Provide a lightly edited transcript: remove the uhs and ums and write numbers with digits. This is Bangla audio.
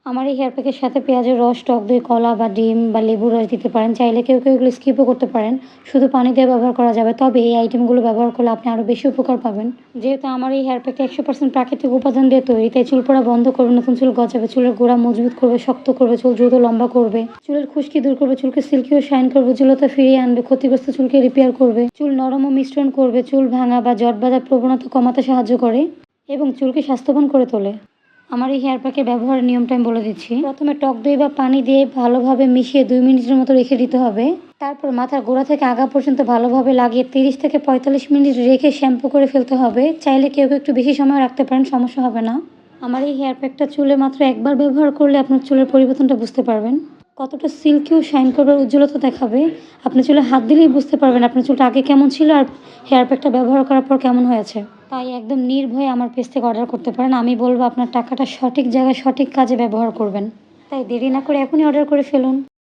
আমার এই হেয়ার প্যাকের সাথে পেঁয়াজের রস, টক দই, কলা বা ডিম বা লেবুর রস দিতে পারেন। চাইলে কেউ, কেউ এগুলো স্কিপও করতে পারেন। শুধু পানি দিয়ে ব্যবহার করা যাবে। তবে এই আইটেমগুলো ব্যবহার করলে আপনি আরও বেশি উপকার পাবেন। যেহেতু আমার এই হেয়ার প্যাকটা 100% প্রাকৃতিক উপাদান দিয়ে তৈরি, তাই চুল পড়া বন্ধ করবে, নতুন চুল গজাবে, চুলের গোড়া মজবুত করবে, শক্ত করবে, চুল দ্রুত লম্বা করবে, চুলের খুশকি দূর করবে, চুলকে সিল্কি ও শাইন করবে, উজ্জ্বলতা ফিরিয়ে আনবে, ক্ষতিগ্রস্ত চুলকে রিপেয়ার করবে, চুল নরম ও মিশ্রণ করবে, চুল ভাঙা বা জট বাঁধার প্রবণতা কমাতে সাহায্য করে এবং চুলকে স্বাস্থ্যবান করে তোলে। আমার এই হেয়ার প্যাকের ব্যবহারের নিয়মটা আমি বলে দিচ্ছি। প্রথমে টক দই বা পানি দিয়ে ভালোভাবে মিশিয়ে 2 মিনিটের মতো রেখে দিতে হবে। তারপর মাথার গোড়া থেকে আগা পর্যন্ত ভালোভাবে লাগিয়ে 30 থেকে 45 মিনিট রেখে শ্যাম্পু করে ফেলতে হবে। চাইলে কেউ কেউ একটু বেশি সময় রাখতে পারেন, সমস্যা হবে না। আমার এই হেয়ার প্যাকটা চুলে মাত্র একবার ব্যবহার করলে আপনার চুলের পরিবর্তনটা বুঝতে পারবেন। কতটা সিল্কি ও শাইন করবে, উজ্জ্বলতা দেখাবে। আপনার চুলে হাত দিলেই বুঝতে পারবেন আপনার চুলটা আগে কেমন ছিল আর হেয়ার প্যাকটা ব্যবহার করার পর কেমন হয়েছে। তাই একদম নির্ভয়ে আমার পেজ থেকে অর্ডার করতে পারেন। আমি বলবো আপনার টাকাটা সঠিক জায়গায় সঠিক কাজে ব্যবহার করবেন। তাই দেরি না করে এখনই অর্ডার করে ফেলুন।